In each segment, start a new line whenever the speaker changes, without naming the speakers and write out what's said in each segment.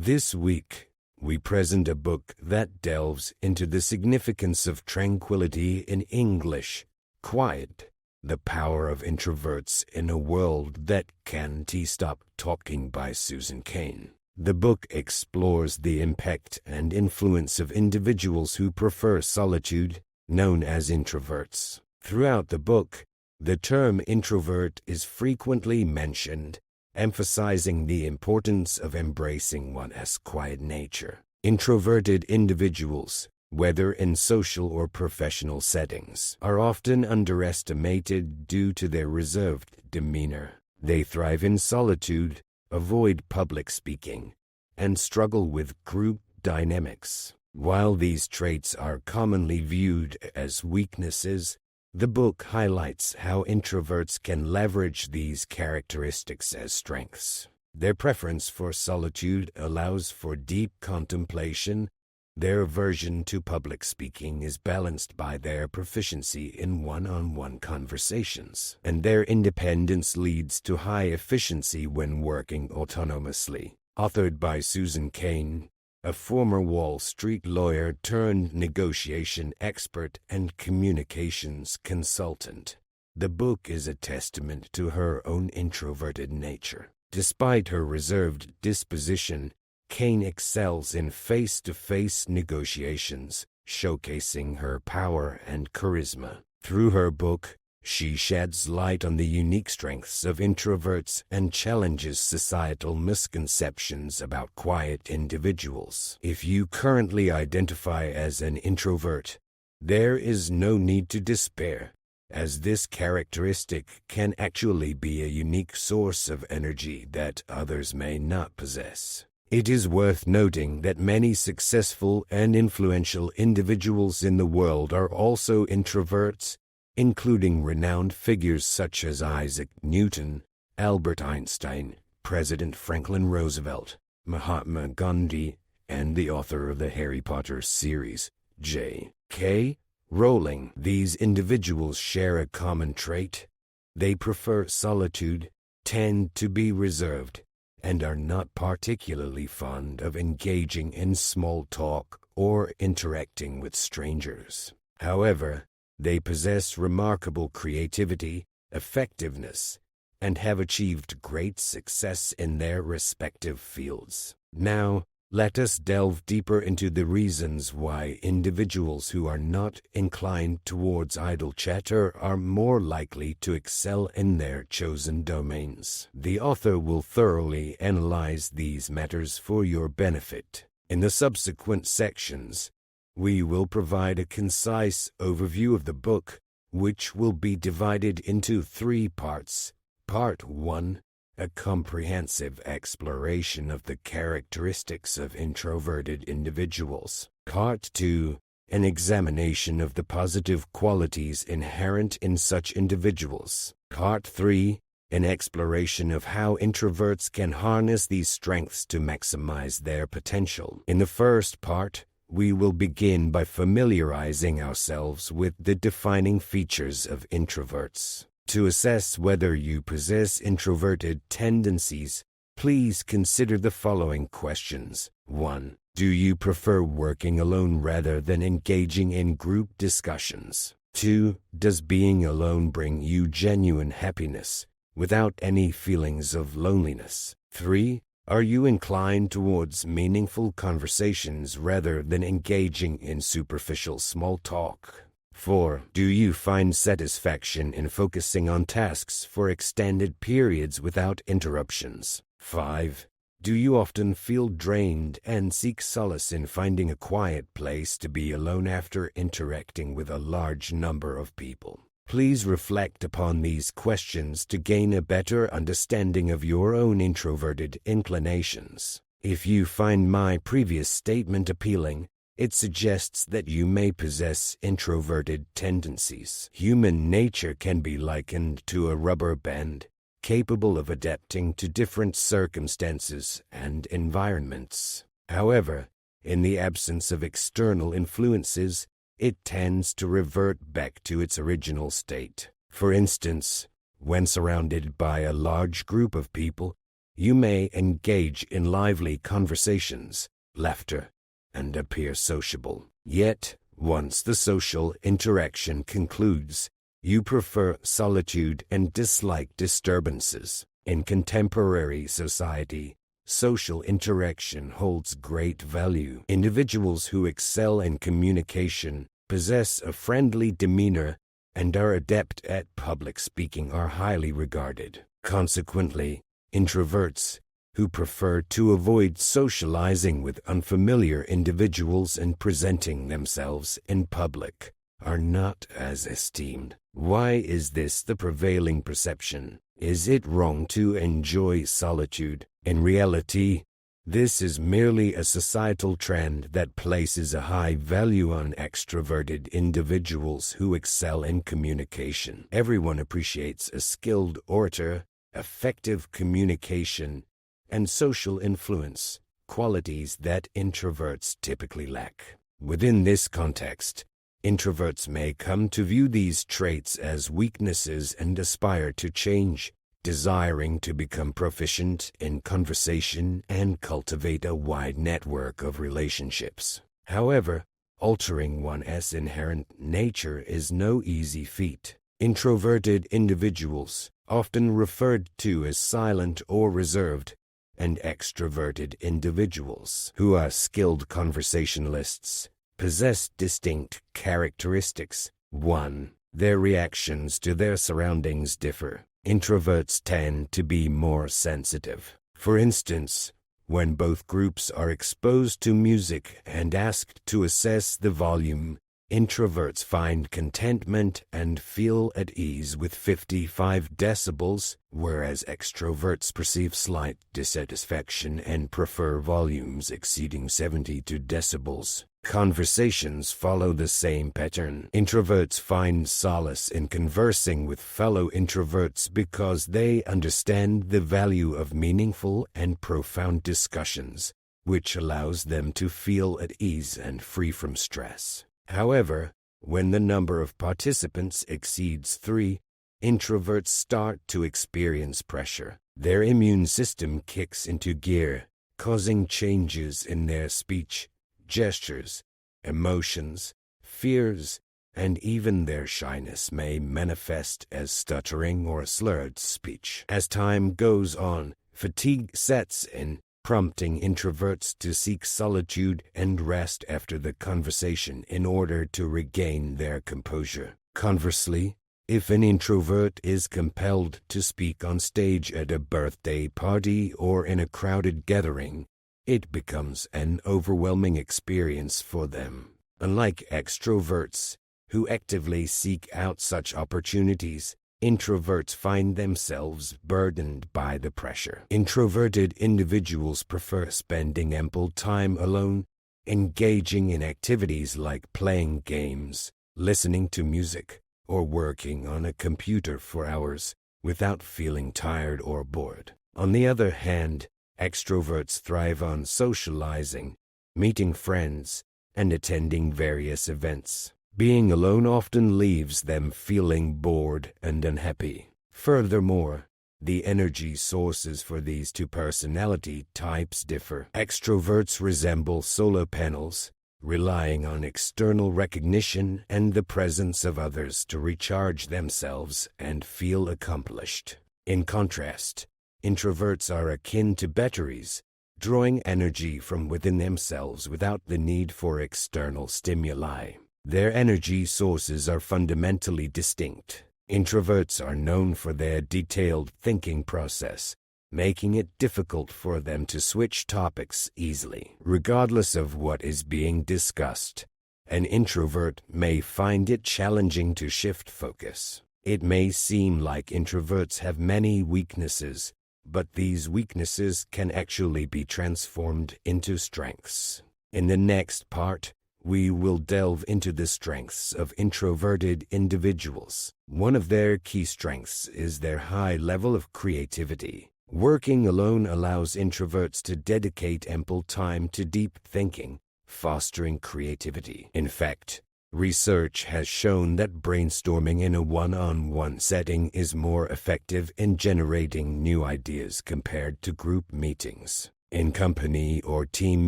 This week, we present a book that delves into the significance of tranquility in English, Quiet, The Power of Introverts in a World That Can't Stop Talking by Susan Cain. The book explores the impact and influence of individuals who prefer solitude, known as introverts. Throughout the book, the term introvert is frequently mentioned, emphasizing the importance of embracing one's quiet nature. Introverted individuals, whether in social or professional settings, are often underestimated due to their reserved demeanor. They thrive in solitude, avoid public speaking, and struggle with group dynamics. While these traits are commonly viewed as weaknesses, the book highlights how introverts can leverage these characteristics as strengths. Their preference for solitude allows for deep contemplation. Their aversion to public speaking is balanced by their proficiency in one-on-one conversations, and their independence leads to high efficiency when working autonomously. Authored by Susan Cain, a former Wall Street lawyer turned negotiation expert and communications consultant, the book is a testament to her own introverted nature. Despite her reserved disposition, Cain excels in face-to-face negotiations, showcasing her power and charisma. Through her book, she sheds light on the unique strengths of introverts and challenges societal misconceptions about quiet individuals. If you currently identify as an introvert, there is no need to despair, as this characteristic can actually be a unique source of energy that others may not possess. It is worth noting that many successful and influential individuals in the world are also introverts, including renowned figures such as Isaac Newton, Albert Einstein, President Franklin Roosevelt, Mahatma Gandhi, and the author of the Harry Potter series, J.K. Rowling. These individuals share a common trait. They prefer solitude, tend to be reserved, and are not particularly fond of engaging in small talk or interacting with strangers. However, they possess remarkable creativity, effectiveness, and have achieved great success in their respective fields. Now, let us delve deeper into the reasons why individuals who are not inclined towards idle chatter are more likely to excel in their chosen domains. The author will thoroughly analyze these matters for your benefit. In the subsequent sections, we will provide a concise overview of the book, which will be divided into 3 parts. Part 1, a comprehensive exploration of the characteristics of introverted individuals. Part 2, an examination of the positive qualities inherent in such individuals. Part 3, an exploration of how introverts can harness these strengths to maximize their potential. In the first part, we will begin by familiarizing ourselves with the defining features of introverts. To assess whether you possess introverted tendencies, please consider the following questions. 1. Do you prefer working alone rather than engaging in group discussions? 2. Does being alone bring you genuine happiness, without any feelings of loneliness? 3. Are you inclined towards meaningful conversations rather than engaging in superficial small talk? 4. Do you find satisfaction in focusing on tasks for extended periods without interruptions? 5. Do you often feel drained and seek solace in finding a quiet place to be alone after interacting with a large number of people? Please reflect upon these questions to gain a better understanding of your own introverted inclinations. If you find my previous statement appealing, it suggests that you may possess introverted tendencies. Human nature can be likened to a rubber band, capable of adapting to different circumstances and environments. However, in the absence of external influences, it tends to revert back to its original state. For instance, when surrounded by a large group of people, You may engage in lively conversations, laughter, and appear sociable. Yet, once the social interaction concludes, you prefer solitude and dislike disturbances. In contemporary society, social interaction holds great value. Individuals who excel in communication, possess a friendly demeanor, and are adept at public speaking are highly regarded. Consequently, introverts, who prefer to avoid socializing with unfamiliar individuals and presenting themselves in public, are not as esteemed. Why is this the prevailing perception? Is it wrong to enjoy solitude? In reality, this is merely a societal trend that places a high value on extroverted individuals who excel in communication. Everyone appreciates a skilled orator, effective communication, and social influence, qualities that introverts typically lack. Within this context, introverts may come to view these traits as weaknesses and aspire to change, desiring to become proficient in conversation and cultivate a wide network of relationships. However, altering one's inherent nature is no easy feat. Introverted individuals, often referred to as silent or reserved, and extroverted individuals, who are skilled conversationalists, possess distinct characteristics. 1. Their reactions to their surroundings differ. Introverts tend to be more sensitive. For instance, when both groups are exposed to music and asked to assess the volume, introverts find contentment and feel at ease with 55 decibels, whereas extroverts perceive slight dissatisfaction and prefer volumes exceeding 72 decibels. Conversations follow the same pattern. Introverts find solace in conversing with fellow introverts because they understand the value of meaningful and profound discussions, which allows them to feel at ease and free from stress. However, when the number of participants exceeds 3, introverts start to experience pressure. Their immune system kicks into gear, causing changes in their speech, gestures, emotions, fears, and even their shyness may manifest as stuttering or slurred speech. As time goes on, fatigue sets in, prompting introverts to seek solitude and rest after the conversation in order to regain their composure. Conversely, if an introvert is compelled to speak on stage at a birthday party or in a crowded gathering, it becomes an overwhelming experience for them. Unlike extroverts, who actively seek out such opportunities, introverts find themselves burdened by the pressure. Introverted individuals prefer spending ample time alone, engaging in activities like playing games, listening to music, or working on a computer for hours without feeling tired or bored. On the other hand, extroverts thrive on socializing, meeting friends, and attending various events. Being alone often leaves them feeling bored and unhappy. Furthermore, the energy sources for these two personality types differ. Extroverts resemble solar panels, relying on external recognition and the presence of others to recharge themselves and feel accomplished. In contrast, introverts are akin to batteries, drawing energy from within themselves without the need for external stimuli. Their energy sources are fundamentally distinct. Introverts are known for their detailed thinking process, making it difficult for them to switch topics easily. Regardless of what is being discussed, an introvert may find it challenging to shift focus. It may seem like introverts have many weaknesses, but these weaknesses can actually be transformed into strengths. In the next part, we will delve into the strengths of introverted individuals. One of their key strengths is their high level of creativity. Working alone allows introverts to dedicate ample time to deep thinking, fostering creativity. In fact, Research has shown that brainstorming in a one-on-one setting is more effective in generating new ideas compared to group meetings. In company or team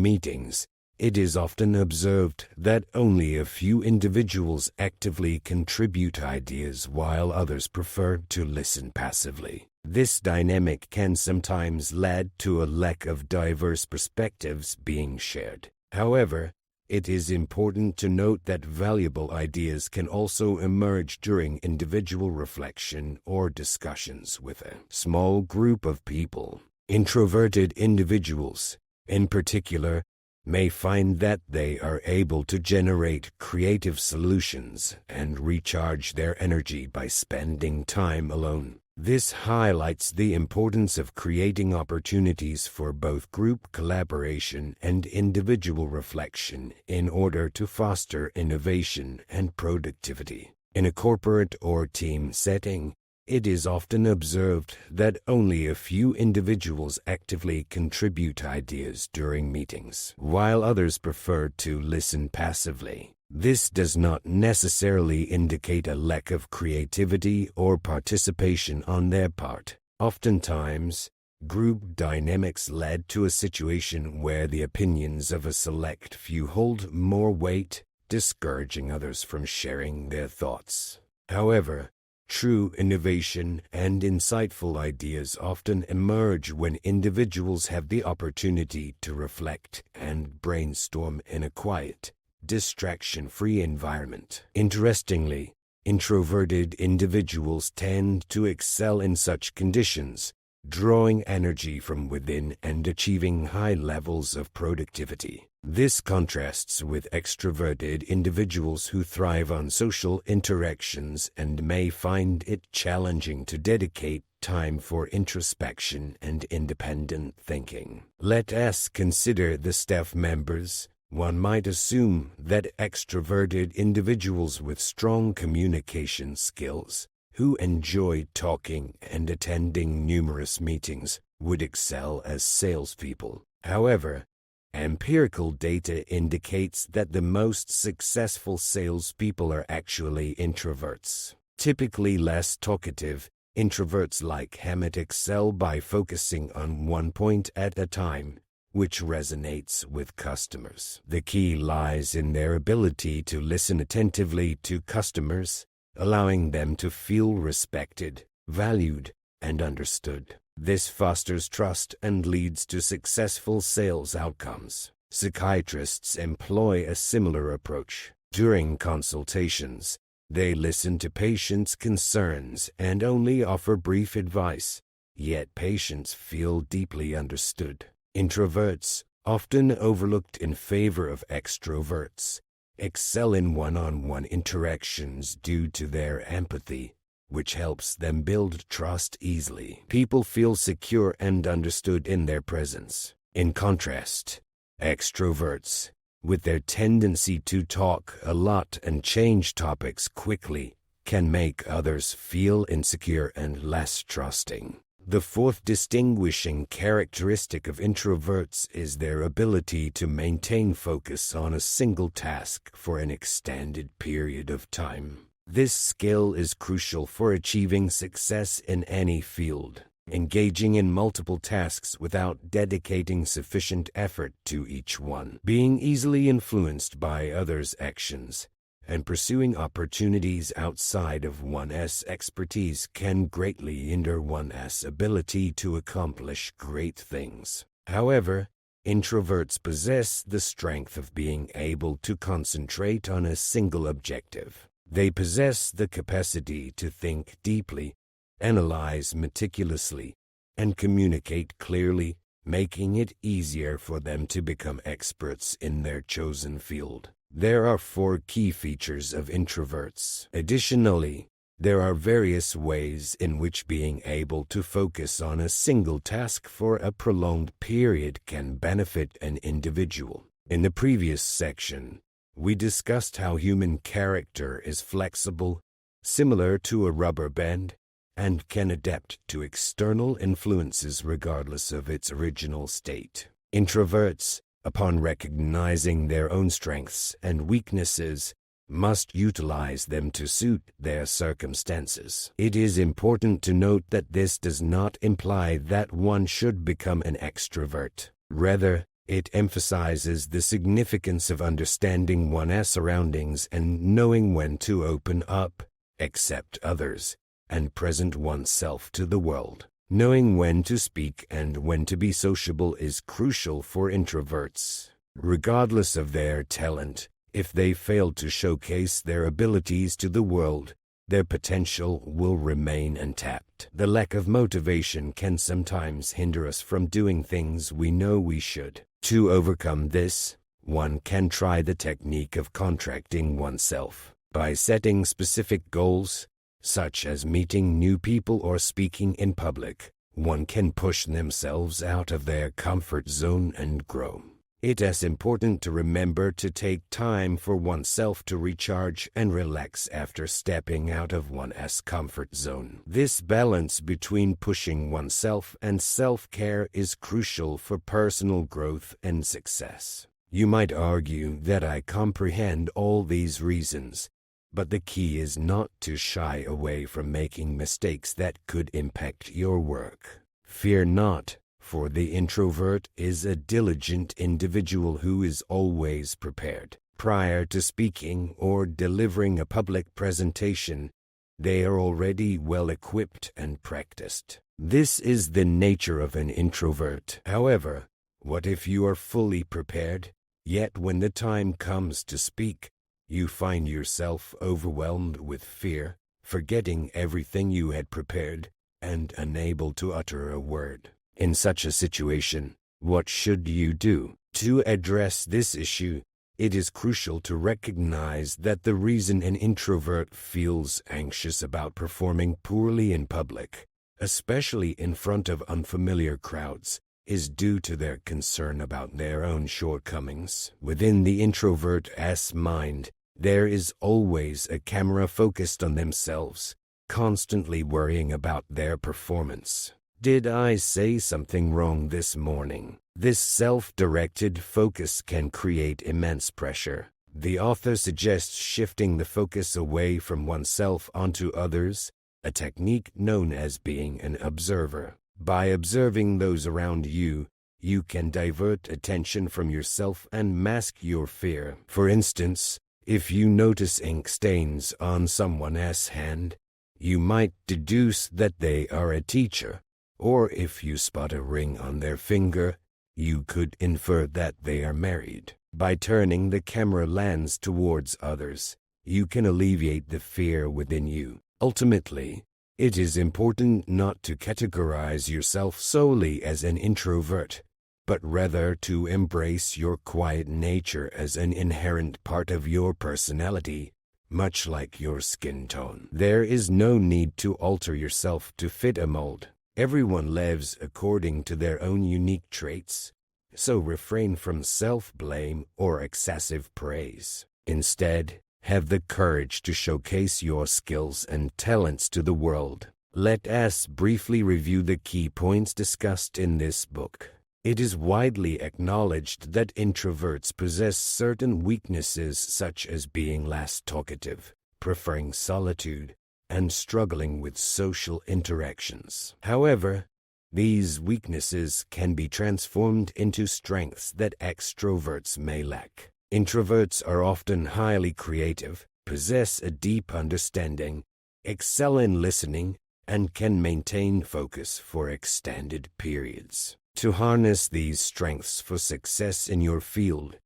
meetings, it is often observed that only a few individuals actively contribute ideas while others prefer to listen passively. This dynamic can sometimes lead to a lack of diverse perspectives being shared. However, it is important to note that valuable ideas can also emerge during individual reflection or discussions with a small group of people. Introverted individuals, in particular, may find that they are able to generate creative solutions and recharge their energy by spending time alone. This highlights the importance of creating opportunities for both group collaboration and individual reflection in order to foster innovation and productivity. In a corporate or team setting, it is often observed that only a few individuals actively contribute ideas during meetings, while others prefer to listen passively. This does not necessarily indicate a lack of creativity or participation on their part. Oftentimes, group dynamics led to a situation where the opinions of a select few hold more weight, discouraging others from sharing their thoughts. However, true innovation and insightful ideas often emerge when individuals have the opportunity to reflect and brainstorm in a quiet, distraction-free environment. Interestingly, introverted individuals tend to excel in such conditions, drawing energy from within and achieving high levels of productivity. This contrasts with extroverted individuals who thrive on social interactions and may find it challenging to dedicate time for introspection and independent thinking. Let us consider the staff members. One might assume that extroverted individuals with strong communication skills, who enjoy talking and attending numerous meetings, would excel as salespeople. However, empirical data indicates that the most successful salespeople are actually introverts. Typically less talkative, introverts like Hammett excel by focusing on one point at a time, which resonates with customers. The key lies in their ability to listen attentively to customers, allowing them to feel respected, valued, and understood. This fosters trust and leads to successful sales outcomes. Psychiatrists employ a similar approach. During consultations, they listen to patients' concerns and only offer brief advice, yet patients feel deeply understood. Introverts, often overlooked in favor of extroverts, excel in one-on-one interactions due to their empathy, which helps them build trust easily. People feel secure and understood in their presence. In contrast, extroverts, with their tendency to talk a lot and change topics quickly, can make others feel insecure and less trusting. The fourth distinguishing characteristic of introverts is their ability to maintain focus on a single task for an extended period of time. This skill is crucial for achieving success in any field. Engaging in multiple tasks without dedicating sufficient effort to each one, being easily influenced by others' actions, and pursuing opportunities outside of one's expertise can greatly hinder one's ability to accomplish great things. However, introverts possess the strength of being able to concentrate on a single objective. They possess the capacity to think deeply, analyze meticulously, and communicate clearly, making it easier for them to become experts in their chosen field. There are 4 key features of introverts. Additionally, there are various ways in which being able to focus on a single task for a prolonged period can benefit an individual. In the previous section, we discussed how human character is flexible, similar to a rubber band, and can adapt to external influences regardless of its original state. Introverts, upon recognizing their own strengths and weaknesses, must utilize them to suit their circumstances. It is important to note that this does not imply that one should become an extrovert. Rather, it emphasizes the significance of understanding one's surroundings and knowing when to open up, accept others, and present oneself to the world. Knowing when to speak and when to be sociable is crucial for introverts. Regardless of their talent, if they fail to showcase their abilities to the world, their potential will remain untapped. The lack of motivation can sometimes hinder us from doing things we know we should. To overcome this, one can try the technique of contracting oneself. By setting specific goals, such as meeting new people or speaking in public, one can push themselves out of their comfort zone and grow. It is important to remember to take time for oneself to recharge and relax after stepping out of one's comfort zone. This balance between pushing oneself and self-care is crucial for personal growth and success. You might argue that I comprehend all these reasons, but the key is not to shy away from making mistakes that could impact your work. Fear not, for the introvert is a diligent individual who is always prepared. Prior to speaking or delivering a public presentation, they are already well equipped and practiced. This is the nature of an introvert. However, what if you are fully prepared, yet when the time comes to speak, you find yourself overwhelmed with fear, forgetting everything you had prepared, and unable to utter a word? In such a situation, what should you do? To address this issue, it is crucial to recognize that the reason an introvert feels anxious about performing poorly in public, especially in front of unfamiliar crowds, is due to their concern about their own shortcomings. Within the introvert's mind, there is always a camera focused on themselves, constantly worrying about their performance. Did I say something wrong this morning? This self-directed focus can create immense pressure. The author suggests shifting the focus away from oneself onto others, a technique known as being an observer. By observing those around you, you can divert attention from yourself and mask your fear. For instance, if you notice ink stains on someone's hand, you might deduce that they are a teacher. Or if you spot a ring on their finger, you could infer that they are married. By turning the camera lens towards others, you can alleviate the fear within you. Ultimately, it is important not to categorize yourself solely as an introvert, but rather to embrace your quiet nature as an inherent part of your personality, much like your skin tone. There is no need to alter yourself to fit a mold. Everyone lives according to their own unique traits, so refrain from self-blame or excessive praise. Instead, have the courage to showcase your skills and talents to the world. Let us briefly review the key points discussed in this book. It is widely acknowledged that introverts possess certain weaknesses such as being less talkative, preferring solitude, and struggling with social interactions. However, these weaknesses can be transformed into strengths that extroverts may lack. Introverts are often highly creative, possess a deep understanding, excel in listening, and can maintain focus for extended periods. To harness these strengths for success in your field,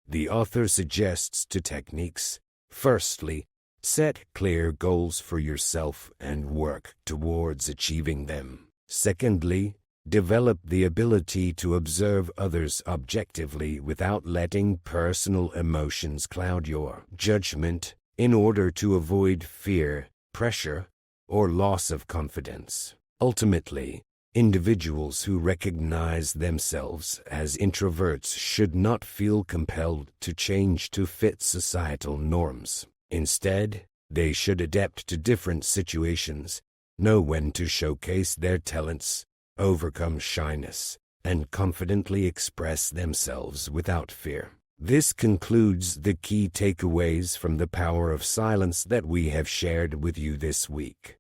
the author suggests two techniques. Firstly, set clear goals for yourself and work towards achieving them. Secondly, develop the ability to observe others objectively without letting personal emotions cloud your judgment in order to avoid fear, pressure, or loss of confidence. Ultimately, individuals who recognize themselves as introverts should not feel compelled to change to fit societal norms. Instead, they should adapt to different situations, know when to showcase their talents, overcome shyness, and confidently express themselves without fear. This concludes the key takeaways from the power of silence that we have shared with you this week.